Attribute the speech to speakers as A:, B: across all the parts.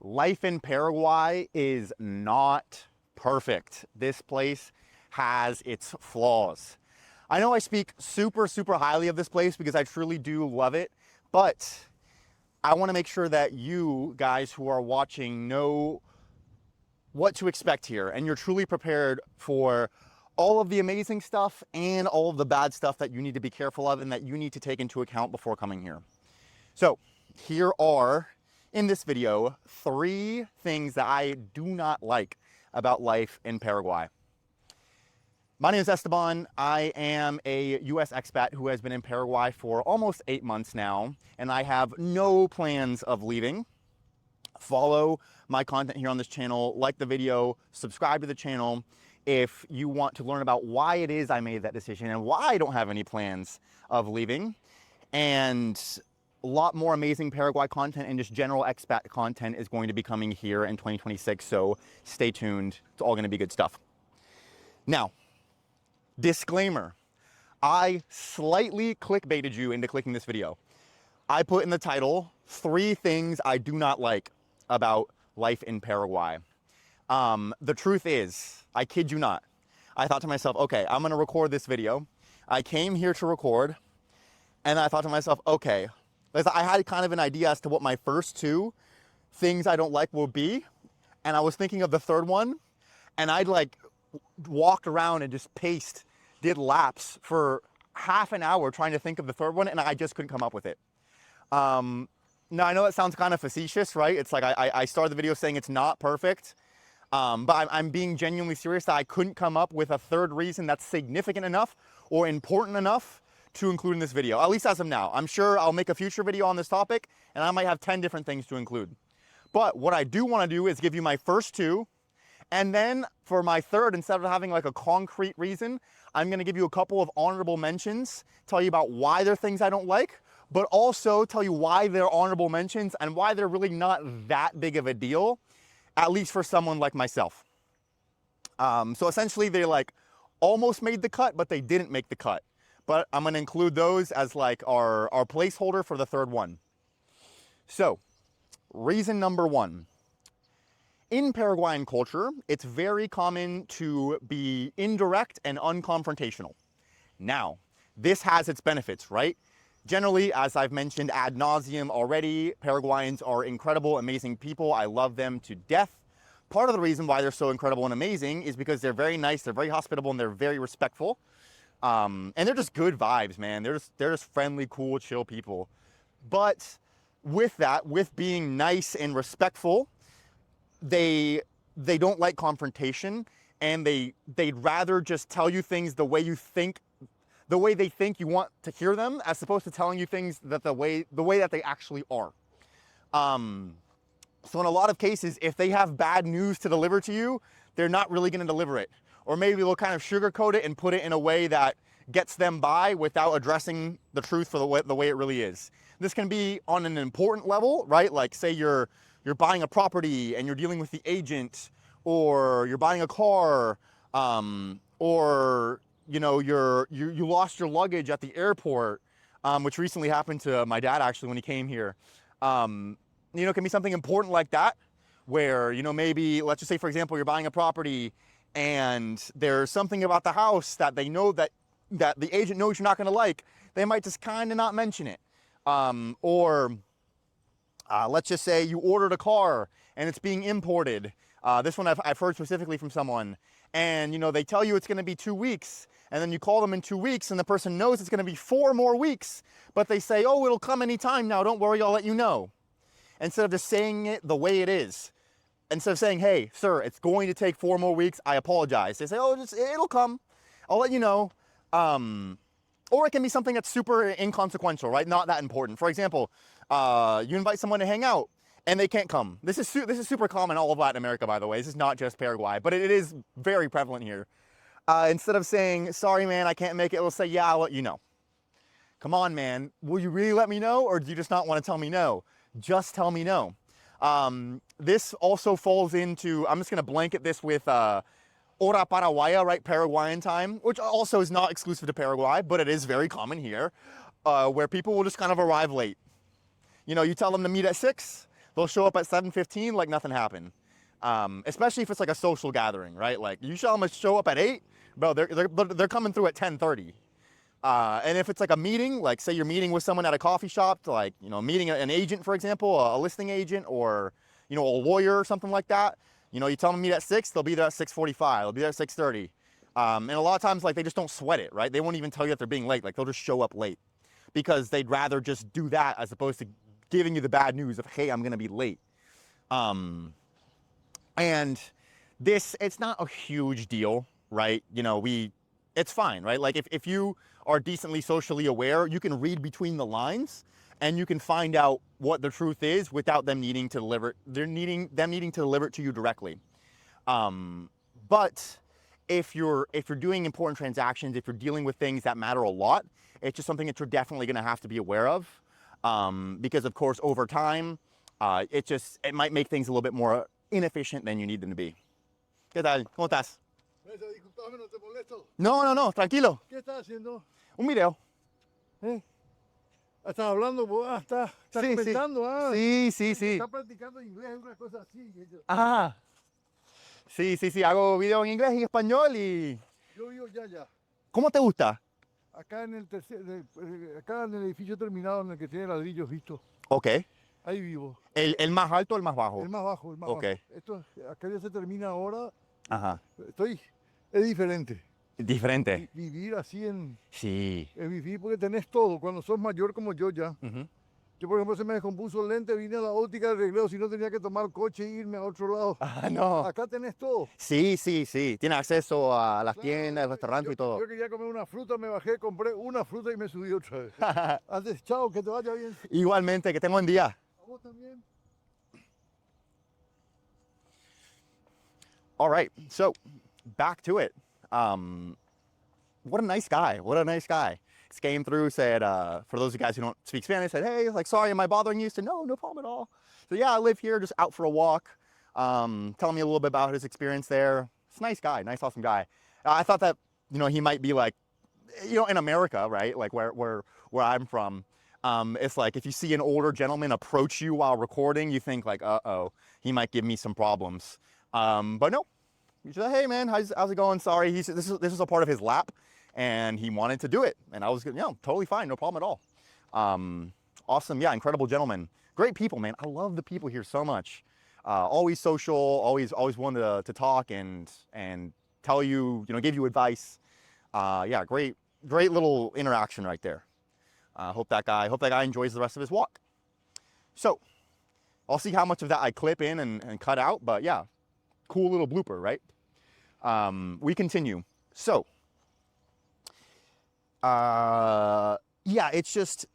A: life in Paraguay is not perfect. This place has its flaws. I know I speak super highly of this place because I truly do love it, but I want to make sure that you guys who are watching know what to expect here and you're truly prepared for all of the amazing stuff and all of the bad stuff that you need to be careful of and that you need to take into account before coming here. So here are, in this video, 3 things that I do not like about life in Paraguay. My name is Esteban. I am a US expat who has been in Paraguay for almost 8 months now, and I have no plans of leaving. Follow my content here on this channel, like the video, subscribe to the channel if you want to learn about why it is I made that decision and why I don't have any plans of leaving. And a lot more amazing Paraguay content and just general expat content is going to be coming here in 2026, so stay tuned. It's all going to be good stuff. Now, disclaimer, I slightly clickbaited you into clicking this video. I put in the title 3 things I do not like about life in Paraguay. The truth is, I kid you not, I thought to myself, okay, I'm going to record this video. I came here to record, and I thought to myself, okay, I had kind of an idea as to what my first 2 things I don't like will be, and I was thinking of the third one, and I'd like walked around and just did laps for half an hour trying to think of the third one, and I just couldn't come up with it. Now, I know that sounds kind of facetious, right? It's like I started the video saying it's not perfect, but I'm being genuinely serious that I couldn't come up with a third reason that's significant enough or important enough to include in this video, at least as of now. I'm sure I'll make a future video on this topic, and I might have 10 different things to include. But what I do want to do is give you my first 2, and then for my third, instead of having like a concrete reason, I'm going to give you a couple of honorable mentions, tell you about why they're things I don't like, but also tell you why they're honorable mentions and why they're really not that big of a deal, at least for someone like myself. So essentially they like almost made the cut, but they didn't make the cut. But I'm going to include those as like our placeholder for the third one. So, reason number 1. In Paraguayan culture, it's very common to be indirect and unconfrontational. Now, this has its benefits, right? Generally, as I've mentioned ad nauseum already, Paraguayans are incredible, amazing people. I love them to death. Part of the reason why they're so incredible and amazing is because they're very nice, they're very hospitable, and they're very respectful. And they're just good vibes, man. They're just friendly, cool, chill people. But with that, with being nice and respectful, they don't like confrontation, and they'd rather just tell you things the way they think you want to hear them, as opposed to telling you things that the way that they actually are. So in a lot of cases, if they have bad news to deliver to you, they're not really going to deliver it. Or maybe they'll kind of sugarcoat it and put it in a way that gets them by without addressing the truth for the way it really is. This can be on an important level, right? Like say you're buying a property and you're dealing with the agent, or you're buying a car, or you know you lost your luggage at the airport, which recently happened to my dad actually when he came here. You know, it can be something important like that, where you know maybe let's just say for example you're buying a property and there's something about the house that they know that the agent knows you're not going to like. They might just kind of not mention it. Or let's just say you ordered a car and it's being imported. This one I've heard specifically from someone, and you know they tell you it's going to be 2 weeks, and then you call them in 2 weeks and the person knows it's going to be 4 more weeks, but they say, oh, it'll come anytime now, don't worry, I'll let you know. Instead of just saying it the way it is. Instead of saying, hey, sir, it's going to take 4 more weeks, I apologize. They say, oh, it'll come, I'll let you know. Or it can be something that's super inconsequential, right? Not that important. For example, you invite someone to hang out and they can't come. This is super common all of Latin America, by the way. This is not just Paraguay, but it is very prevalent here. Instead of saying, sorry, man, I can't make it, it'll say, yeah, I'll let you know. Come on, man. Will you really let me know, or do you just not want to tell me no? Just tell me no. This also falls into, I'm just going to blanket this with hora paraguaya, right? Paraguayan time, which also is not exclusive to Paraguay, but it is very common here, where people will just kind of arrive late. You know, you tell them to meet at 6, they'll show up at 7:15 like nothing happened. Especially if it's like a social gathering, right? Like you tell them to show up at 8, bro, they're coming through at 10:30. And if it's like a meeting, like say you're meeting with someone at a coffee shop, like, you know, meeting an agent, for example, a listing agent, or, you know, a lawyer or something like that, you know, you tell them to meet at 6, they'll be there at 6:45, they'll be there at 6:30. And a lot of times, like, they just don't sweat it, right? They won't even tell you that they're being late. Like, they'll just show up late because they'd rather just do that as opposed to giving you the bad news of, hey, I'm going to be late. And this, it's not a huge deal, right? You know, it's fine, right? Like if you are decently socially aware, you can read between the lines and you can find out what the truth is without them needing to deliver, needing to deliver it to you directly. But if you're doing important transactions, if you're dealing with things that matter a lot, it's just something that you're definitely going to have to be aware of. Because of course, over time, it might make things a little bit more inefficient than you need them to be. ¿Qué tal? ¿Cómo estás?
B: Disculpame, no te molesto.
A: No, tranquilo.
B: ¿Qué estás haciendo?
A: Un video.
B: ¿Estás hablando? ¿Estás
A: Sí,
B: comentando?
A: sí. Sí.
B: ¿Estás practicando inglés? Una cosa así.
A: Ah. Sí. Hago video en inglés y en español y...
B: Yo vivo ya.
A: ¿Cómo te gusta?
B: Acá en el edificio terminado en el que tiene ladrillos visto.
A: Ok.
B: Ahí vivo.
A: ¿El más alto o el más bajo?
B: El más bajo,
A: Okay.
B: Esto, acá ya se termina ahora.
A: Ajá.
B: Es diferente.
A: Diferente.
B: Vivir así
A: Sí.
B: es vivir porque tenés todo. Cuando sos mayor como yo ya. Yo, por ejemplo, se me descompuso el lente, vine a la óptica, arreglé, si no tenía que tomar coche e irme a otro lado.
A: Ah, no.
B: Acá tenés todo.
A: Sí. Tiene acceso a las tiendas, al restaurante y todo.
B: Yo quería comer una fruta, me bajé, compré una fruta y me subí otra vez. Antes, chao, que te vaya bien.
A: Igualmente, que tenga buen día.
B: A vos también.
A: All right, so back to it. What a nice guy. Just came through, said, for those of you guys who don't speak Spanish, said, hey, like, sorry, am I bothering you? He said, no problem at all. So yeah, I live here, just out for a walk. Telling me a little bit about his experience there. It's a nice guy, nice, awesome guy. I thought that, you know, he might be like, you know, in America, right? Like where I'm from. It's like if you see an older gentleman approach you while recording, you think like, uh-oh, he might give me some problems. But no, he said, hey man, how's it going? Sorry, he said this is a part of his lap and he wanted to do it. And I was, you know, totally fine, no problem at all. Awesome, yeah, incredible gentleman. Great people, man. I love the people here so much. Always social, always wanted to talk and tell you, you know, give you advice. Yeah, great little interaction right there. Hope that guy enjoys the rest of his walk. So, I'll see how much of that I clip in and cut out, but yeah, cool little blooper, right? We continue. So, yeah, it's just,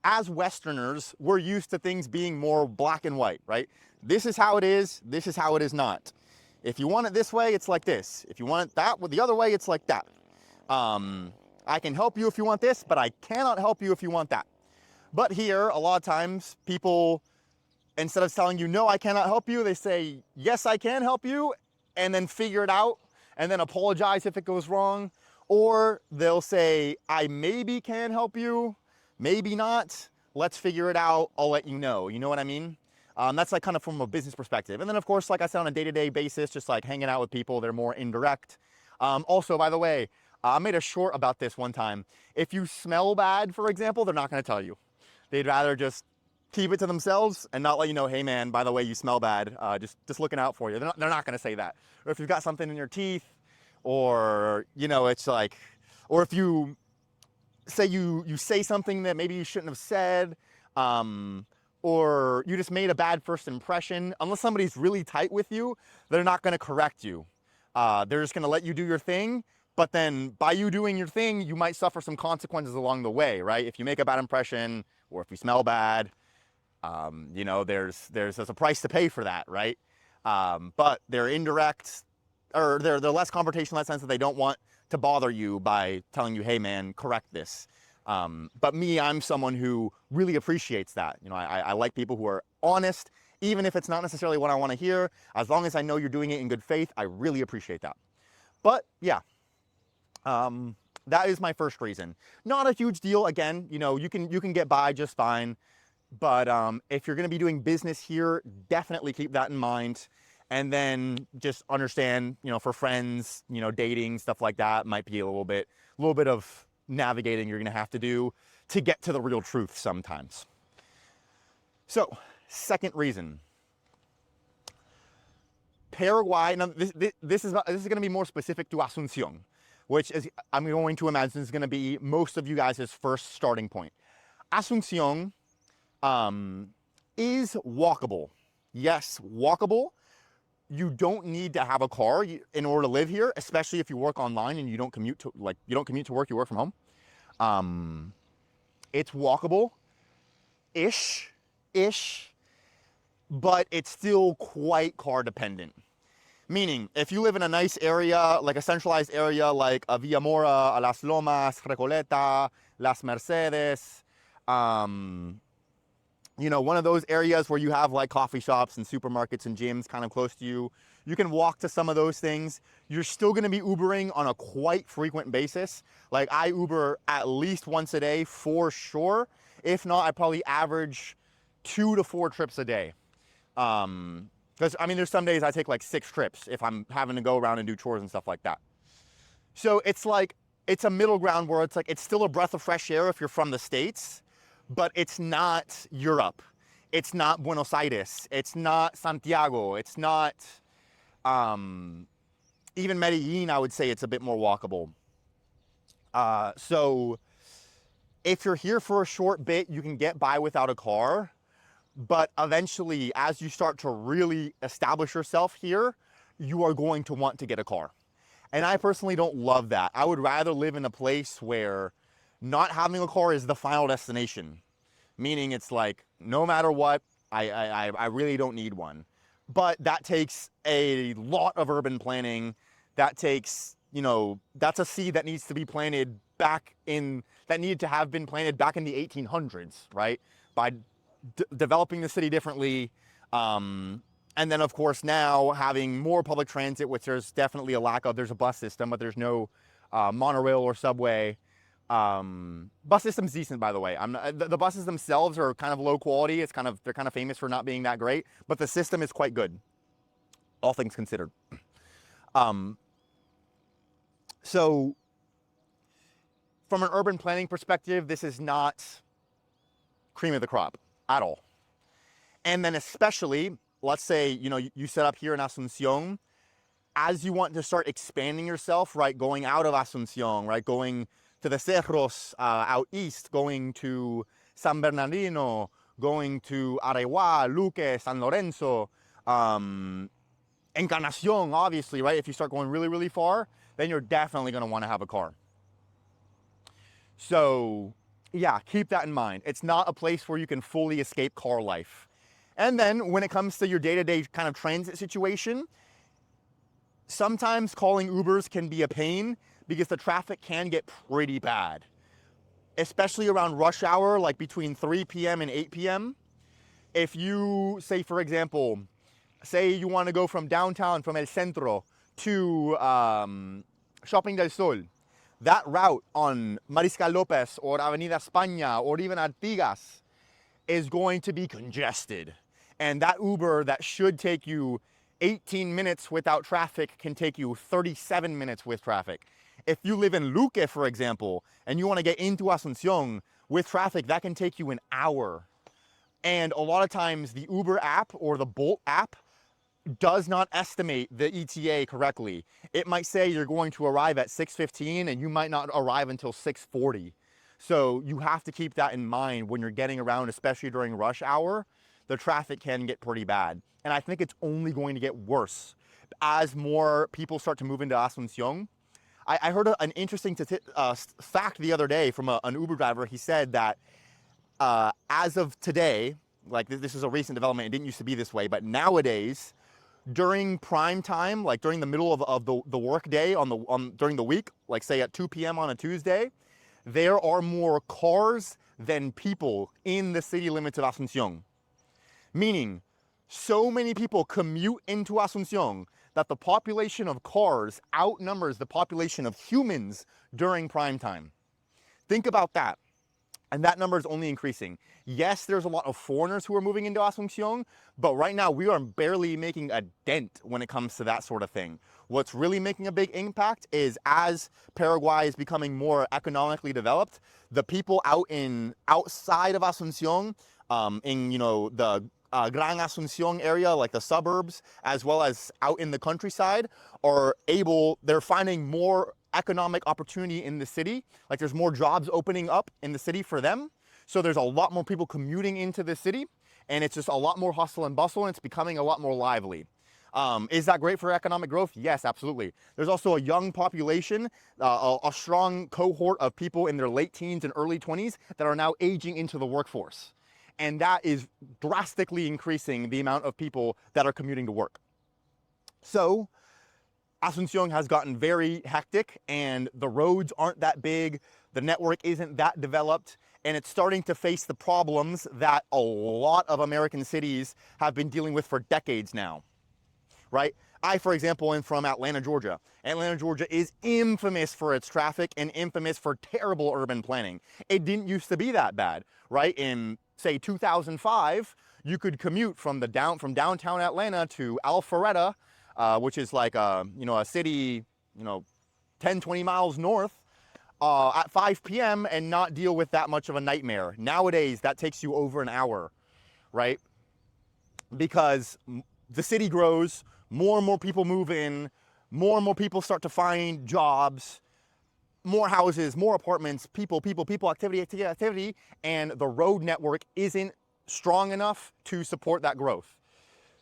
A: as Westerners, we're used to things being more black and white, right? This is how it is not. If you want it this way, it's like this. If you want it the other way, it's like that. I can help you if you want this, but I cannot help you if you want that. But here, a lot of times, people, instead of telling you, no, I cannot help you, they say, yes, I can help you, and then figure it out, and then apologize if it goes wrong. Or they'll say, I maybe can help you, maybe not. Let's figure it out. I'll let you know. You know what I mean? That's like kind of from a business perspective. And then, of course, like I said, on a day-to-day basis, just like hanging out with people, they're more indirect. Also, by the way, I made a short about this one time. If you smell bad, for example, they're not going to tell you. They'd rather just keep it to themselves and not let you know, hey man, by the way, you smell bad. Just looking out for you. They're not going to say that. Or if you've got something in your teeth, or, you know, it's like, or if you say you say something that maybe you shouldn't have said, or you just made a bad first impression, unless somebody's really tight with you, they're not going to correct you. They're just going to let you do your thing. But then by you doing your thing, you might suffer some consequences along the way, right? If you make a bad impression, or if you smell bad, you know, there's a price to pay for that, right? But they're indirect, or they're less confrontational in that sense that they don't want to bother you by telling you, hey man, correct this. But me, I'm someone who really appreciates that. You know, I like people who are honest, even if it's not necessarily what I want to hear. As long as I know you're doing it in good faith, I really appreciate that. But yeah. That is my first reason. Not a huge deal. Again, you know, you can get by just fine. But if you're going to be doing business here, definitely keep that in mind. And then just understand, for friends, dating, stuff like that might be a little bit of navigating you're going to have to do to get to the real truth sometimes. So, second reason. Paraguay, now this is going to be more specific to Asunción, which is, I'm going to imagine, is going to be most of you guys' first starting point. Asunción is walkable. Yes, walkable. You don't need to have a car in order to live here, especially if you work online and you don't commute to work, you work from home. It's walkable-ish, but it's still quite car dependent. Meaning, if you live in a nice area, like a centralized area like a Villamora, a Las Lomas, Recoleta, Las Mercedes, one of those areas where you have like coffee shops and supermarkets and gyms kind of close to you, you can walk to some of those things. You're still going to be Ubering on a quite frequent basis. Like I Uber at least once a day for sure. If not, I probably average 2 to 4 trips a day. Because, there's some days I take like 6 trips if I'm having to go around and do chores and stuff like that. So it's a middle ground where it's still a breath of fresh air if you're from the States, but it's not Europe. It's not Buenos Aires. It's not Santiago. It's not, even Medellin, I would say it's a bit more walkable. So if you're here for a short bit, you can get by without a car. But eventually, as you start to really establish yourself here, you are going to want to get a car. And I personally don't love that. I would rather live in a place where not having a car is the final destination. Meaning it's like, no matter what, I really don't need one. But that takes a lot of urban planning. That takes, that's a seed that needs to be planted that needed to have been planted back in the 1800s, right? By developing the city differently, and then of course now having more public transit, which there's definitely a lack of. There's a bus system, but there's no monorail or subway. Bus system's decent, by the way. The buses themselves are kind of low quality. They're kind of famous for not being that great, but the system is quite good, all things considered. So from an urban planning perspective, this is not cream of the crop at all. And then especially, let's say, you set up here in Asunción, as you want to start expanding yourself, right, going out of Asunción, right, going to the Cerros out east, going to San Bernardino, going to Areguá, Luque, San Lorenzo, Encarnación, obviously, right, if you start going really, really far, then you're definitely going to want to have a car. So yeah, keep that in mind. It's not a place where you can fully escape car life. And then when it comes to your day-to-day kind of transit situation, sometimes calling Ubers can be a pain because the traffic can get pretty bad, especially around rush hour, like between 3 p.m. and 8 p.m. If you, say, for example, you want to go from downtown, from El Centro to Shopping del Sol, that route on Mariscal Lopez or Avenida España or even Artigas is going to be congested. And that Uber that should take you 18 minutes without traffic can take you 37 minutes with traffic. If you live in Luque, for example, and you want to get into Asunción with traffic, that can take you an hour. And a lot of times the Uber app or the Bolt app does not estimate the ETA correctly. It might say you're going to arrive at 6:15 and you might not arrive until 6:40. So you have to keep that in mind when you're getting around, especially during rush hour. The traffic can get pretty bad. And I think it's only going to get worse as more people start to move into Asunción. I heard an interesting fact the other day from an Uber driver. He said that as of today, like this is a recent development, it didn't used to be this way, but nowadays, during prime time, like during the middle of the work day during the week, like say at 2 p.m. on a Tuesday, there are more cars than people in the city limits of Asunción. Meaning, so many people commute into Asunción that the population of cars outnumbers the population of humans during prime time. Think about that. And that number is only increasing. Yes, there's a lot of foreigners who are moving into Asunción, but right now we are barely making a dent when it comes to that sort of thing. What's really making a big impact is as Paraguay is becoming more economically developed, the people outside of Asunción, in the Gran Asunción area, like the suburbs, as well as out in the countryside, they're finding more economic opportunity in the city. Like there's more jobs opening up in the city for them. So there's a lot more people commuting into the city, and it's just a lot more hustle and bustle, and it's becoming a lot more lively. Is that great for economic growth? Yes, absolutely. There's also a young population, a strong cohort of people in their late teens and early 20s that are now aging into the workforce. And that is drastically increasing the amount of people that are commuting to work. So Asunción has gotten very hectic, and the roads aren't that big, the network isn't that developed, and it's starting to face the problems that a lot of American cities have been dealing with for decades now, right? I, for example, am from Atlanta, Georgia. Atlanta, Georgia is infamous for its traffic and infamous for terrible urban planning. It didn't used to be that bad, right? In, say, 2005, you could commute from downtown Atlanta to Alpharetta, which is like a city, 10, 20 miles north, at 5 p.m. and not deal with that much of a nightmare. Nowadays, that takes you over an hour, right? Because the city grows, more and more people move in, more and more people start to find jobs, more houses, more apartments, people, activity, and the road network isn't strong enough to support that growth.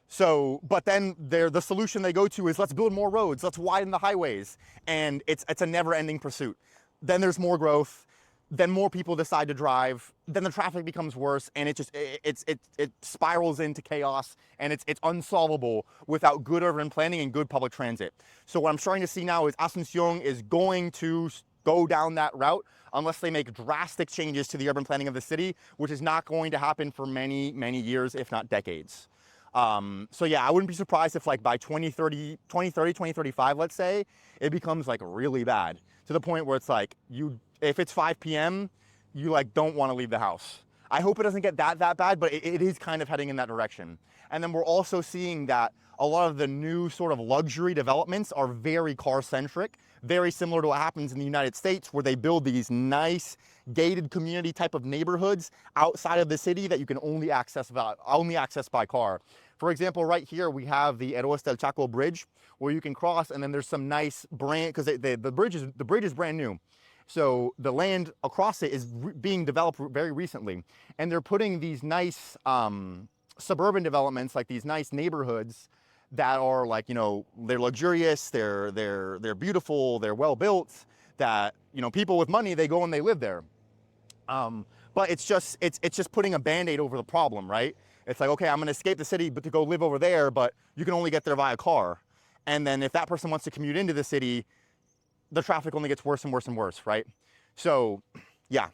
A: So, but then the solution they go to is let's build more roads, let's widen the highways, and it's a never-ending pursuit. Then there's more growth, then more people decide to drive, then the traffic becomes worse, and it spirals into chaos, and it's unsolvable without good urban planning and good public transit. So what I'm starting to see now is Asunción is going to go down that route unless they make drastic changes to the urban planning of the city, which is not going to happen for many, many years, if not decades. So yeah, I wouldn't be surprised if like by 2035, let's say, it becomes like really bad to the point where it's like if it's 5 p.m., you like don't want to leave the house. I hope it doesn't get that bad, but it is kind of heading in that direction. And then we're also seeing that a lot of the new sort of luxury developments are very car-centric, very similar to what happens in the United States, where they build these nice gated community type of neighborhoods outside of the city that you can only access by car. For example, right here we have the Héroes del Chaco bridge, where you can cross, and then there's some nice because the bridge is brand new. So the land across it is being developed very recently, and they're putting these nice suburban developments, like these nice neighborhoods that are like, they're luxurious, they're beautiful, they're well built, that, people with money, they go and they live there. But it's just putting a Band-Aid over the problem, right? It's like, okay, I'm gonna escape the city but to go live over there, but you can only get there via car. And then if that person wants to commute into the city, the traffic only gets worse and worse and worse, right? So yeah,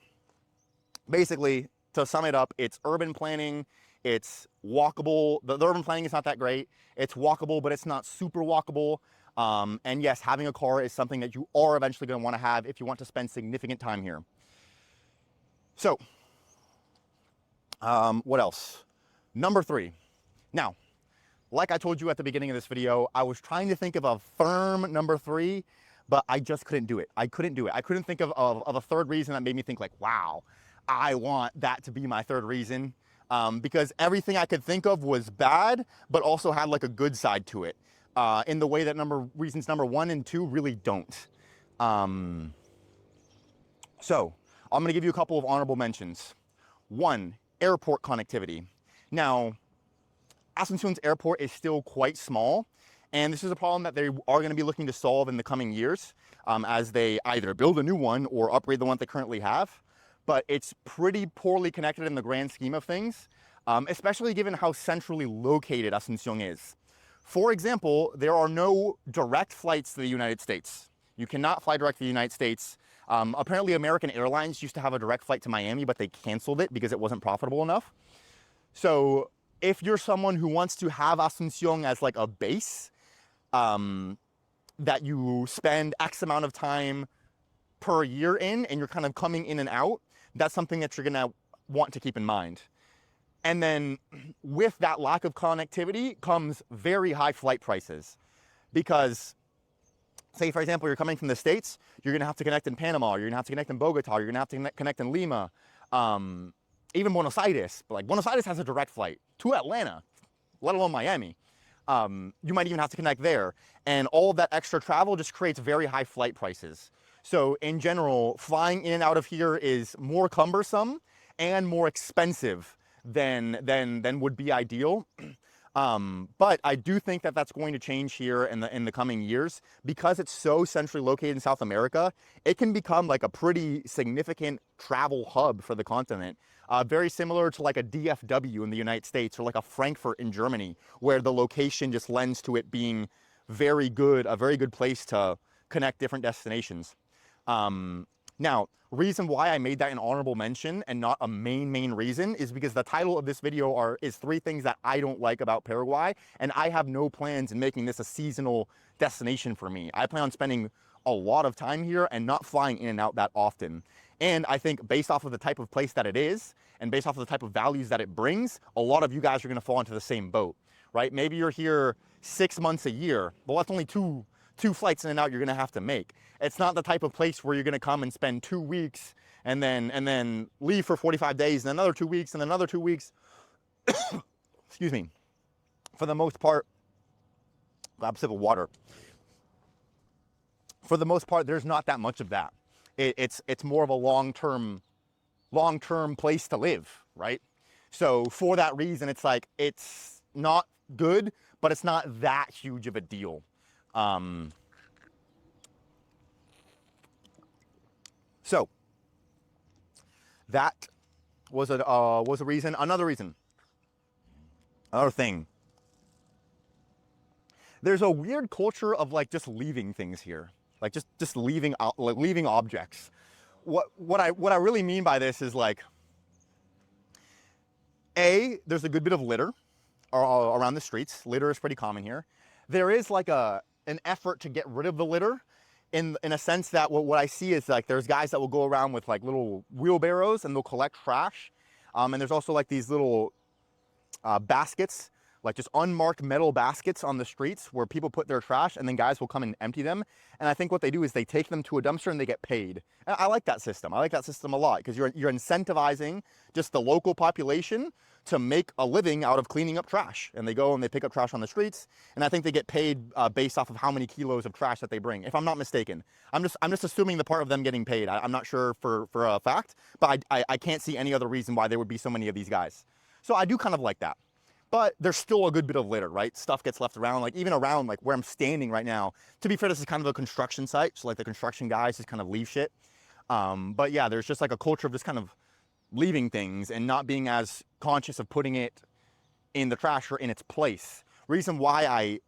A: basically, to sum it up, it's urban planning, it's walkable. The urban planning is not that great. It's walkable, but it's not super walkable. And yes, having a car is something that you are eventually gonna wanna have if you want to spend significant time here. So, what else? Number 3. Now, like I told you at the beginning of this video, I was trying to think of a firm number 3, but I just couldn't do it. I couldn't do it. I couldn't think of a third reason that made me think like, wow, I want that to be my third reason. Because everything I could think of was bad, but also had like a good side to it. In the way that reasons number 1 and 2 really don't. So, I'm gonna give you a couple of honorable mentions. 1, airport connectivity. Now, Asunción's airport is still quite small, and this is a problem that they are going to be looking to solve in the coming years as they either build a new one or upgrade the one they currently have. But it's pretty poorly connected in the grand scheme of things, especially given how centrally located Asunción is. For example, there are no direct flights to the United States. You cannot fly direct to the United States. Apparently, American Airlines used to have a direct flight to Miami, but they canceled it because it wasn't profitable enough. So if you're someone who wants to have Asunción as like a base, that you spend X amount of time per year in, and you're kind of coming in and out, That's something that you're gonna want to keep in mind. And then with that lack of connectivity comes very high flight prices, because say, for example, you're coming from the States, you're gonna have to connect in Panama, you're gonna have to connect in Bogota, you're gonna have to connect in Lima, even Buenos Aires. But like Buenos Aires has a direct flight to Atlanta, let alone Miami. You might even have to connect there. And all of that extra travel just creates very high flight prices. So in general, flying in and out of here is more cumbersome and more expensive than would be ideal. But I do think that that's going to change here in the coming years, because it's so centrally located in South America. It can become like a pretty significant travel hub for the continent. Very similar to like a DFW in the United States, or like a Frankfurt in Germany, where the location just lends to it being a very good place to connect different destinations. Now, reason why I made that an honorable mention and not a main reason is because the title of this video is 3 things that I don't like about Paraguay, and I have no plans in making this a seasonal destination for me. I plan on spending a lot of time here and not flying in and out that often. And I think based off of the type of place that it is, and based off of the type of values that it brings, a lot of you guys are gonna fall into the same boat, right? Maybe you're here 6 months a year, well, that's only two flights in and out you're gonna have to make. It's not the type of place where you're gonna come and spend 2 weeks and then leave for 45 days and another 2 weeks and another 2 weeks. Excuse me. For the most part, grab a sip of water. For the most part, there's not that much of that. It's more of a long-term place to live, right? So for that reason, it's like, it's not good, but it's not that huge of a deal. So that was a reason. Another thing. There's a weird culture of like just leaving things here, like just leaving objects. What I really mean by this is like, there's a good bit of litter around the streets. Litter is pretty common here. There is like an effort to get rid of the litter, in a sense that what I see is like there's guys that will go around with like little wheelbarrows and they'll collect trash. And there's also like these little baskets, like just unmarked metal baskets on the streets where people put their trash, and then guys will come and empty them. And I think what they do is they take them to a dumpster and they get paid. And I like that system. I like that system a lot, because you're incentivizing just the local population to make a living out of cleaning up trash. And they go and they pick up trash on the streets, and I think they get paid based off of how many kilos of trash that they bring, if I'm not mistaken. I'm just assuming the part of them getting paid. I'm not sure for a fact, but I can't see any other reason why there would be so many of these guys. So I do kind of like that. But there's still a good bit of litter, right? Stuff gets left around, like even around like where I'm standing right now. To be fair, this is kind of a construction site, so like the construction guys just kind of leave shit. But yeah, there's just like a culture of just kind of leaving things and not being as conscious of putting it in the trash or in its place. Reason why I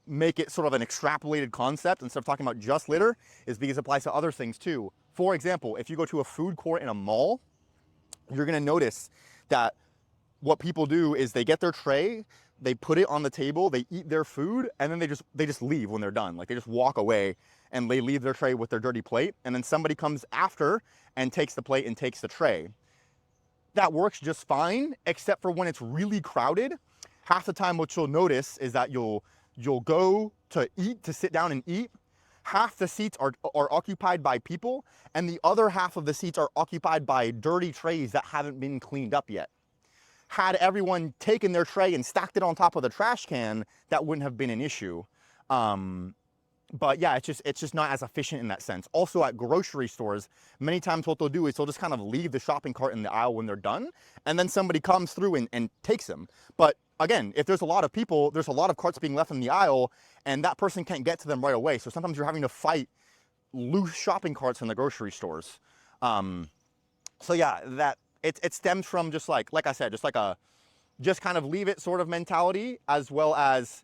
A: make it sort of an extrapolated concept instead of talking about just litter is because it applies to other things too. For example, if you go to a food court in a mall, you're gonna notice that what people do is they get their tray, they put it on the table, they eat their food, and then they just leave when they're done. Like they just walk away and they leave their tray with their dirty plate, and then somebody comes after and takes the plate and takes the tray. That works just fine, except for when it's really crowded. Half the time what you'll notice is that you'll go to sit down and eat. Half the seats are occupied by people, and the other half of the seats are occupied by dirty trays that haven't been cleaned up yet. Had everyone taken their tray and stacked it on top of the trash can, that wouldn't have been an issue. But yeah, it's just not as efficient in that sense. Also at grocery stores, many times what they'll do is they'll just kind of leave the shopping cart in the aisle when they're done, and then somebody comes through and takes them. But again, if there's a lot of people, there's a lot of carts being left in the aisle, and that person can't get to them right away. So sometimes you're having to fight loose shopping carts in the grocery stores. So yeah, it stems from just like I said, just kind of leave it sort of mentality, as well as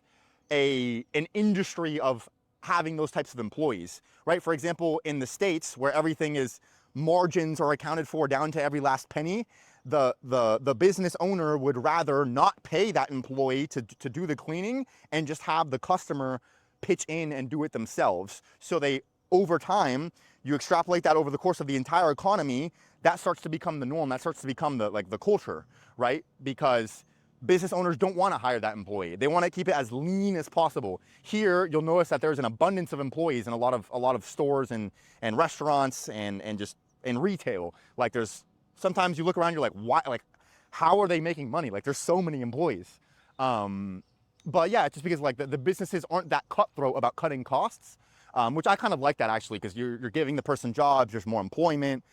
A: an industry of having those types of employees, right? For example, in the States, where everything is margins are accounted for down to every last penny, the business owner would rather not pay that employee to do the cleaning and just have the customer pitch in and do it themselves. So over time, you extrapolate that over the course of the entire economy, that starts to become the norm. That starts to become the culture, right? Because business owners don't want to hire that employee. They want to keep it as lean as possible. Here, you'll notice that there's an abundance of employees in a lot of stores and restaurants and just in retail. Like there's sometimes you look around, you're like, why? Like, how are they making money? Like there's so many employees. But yeah, it's just because like the businesses aren't that cutthroat about cutting costs. Which I kind of like that actually, because you're giving the person jobs, there's more employment,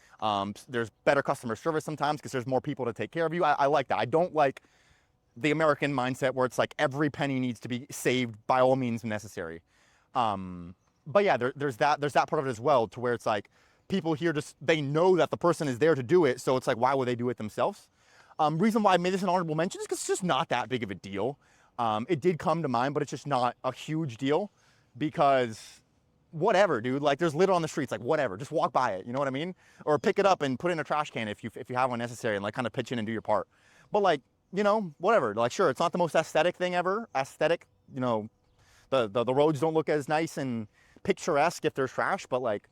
A: there's better customer service sometimes because there's more people to take care of you. I like that. I don't like the American mindset where it's like every penny needs to be saved by all means necessary. But yeah, there's that part of it as well, to where it's like people here just, they know that the person is there to do it, so it's like, why would they do it themselves? Reason why I made this an honorable mention is because it's just not that big of a deal. It did come to mind, but it's just not a huge deal because whatever, dude, like there's litter on the streets, like whatever, just walk by it, you know what I mean? Or pick it up and put it in a trash can if you have one necessary, and like kind of pitch in and do your part. But like, you know, whatever, like sure, it's not the most aesthetic thing ever, you know, the roads don't look as nice and picturesque if there's trash, but like,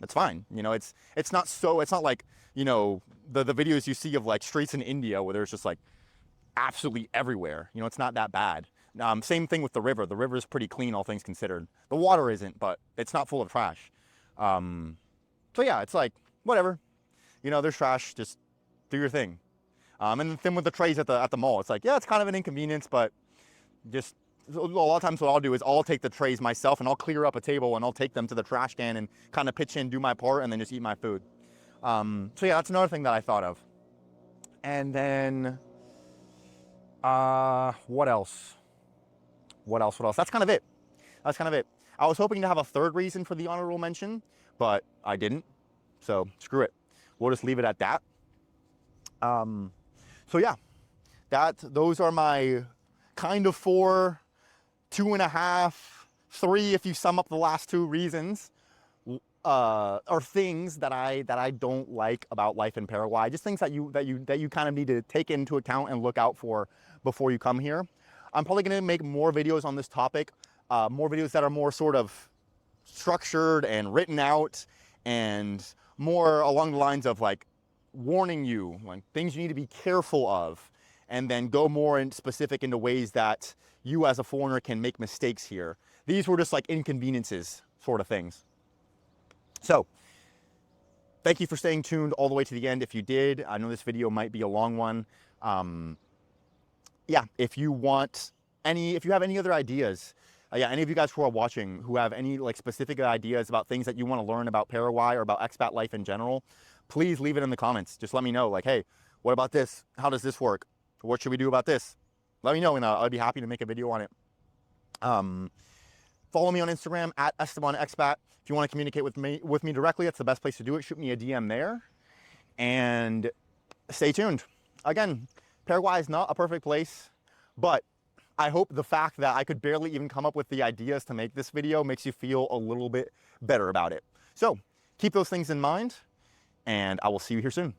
A: it's fine, you know, it's not like, you know, the videos you see of like streets in India where there's just like absolutely everywhere, you know, it's not that bad. Same thing with the river. The river is pretty clean, all things considered. The water isn't, but it's not full of trash. So yeah, it's like, whatever. You know, there's trash, just do your thing. And the thing with the trays at the mall, it's like, yeah, it's kind of an inconvenience, but just a lot of times what I'll do is I'll take the trays myself and I'll clear up a table and I'll take them to the trash can and kind of pitch in, do my part, and then just eat my food. So yeah, that's another thing that I thought of. And then, what else? What else? That's kind of it. I was hoping to have a third reason for the honorable mention, but I didn't. So screw it. We'll just leave it at that. So yeah, those are my kind of 4, 2.5, 3, if you sum up the last 2 reasons, are things that I don't like about life in Paraguay. Just things that you kind of need to take into account and look out for before you come here. I'm probably going to make more videos on this topic, more videos that are more sort of structured and written out and more along the lines of like warning you, like things you need to be careful of, and then go more in specific into ways that you as a foreigner can make mistakes here. These were just like inconveniences sort of things. So thank you for staying tuned all the way to the end. If you did, I know this video might be a long one. Yeah, if you have any other ideas, any of you guys who are watching who have any like specific ideas about things that you want to learn about Paraguay or about expat life in general, please leave it in the comments. Just let me know, like, hey, what about this? How does this work? What should we do about this? Let me know, and I'd be happy to make a video on it. Follow me on Instagram at EstebanExpat. If you want to communicate with me directly, that's the best place to do it. Shoot me a DM there, and stay tuned. Again, Paraguay is not a perfect place, but I hope the fact that I could barely even come up with the ideas to make this video makes you feel a little bit better about it. So keep those things in mind, and I will see you here soon.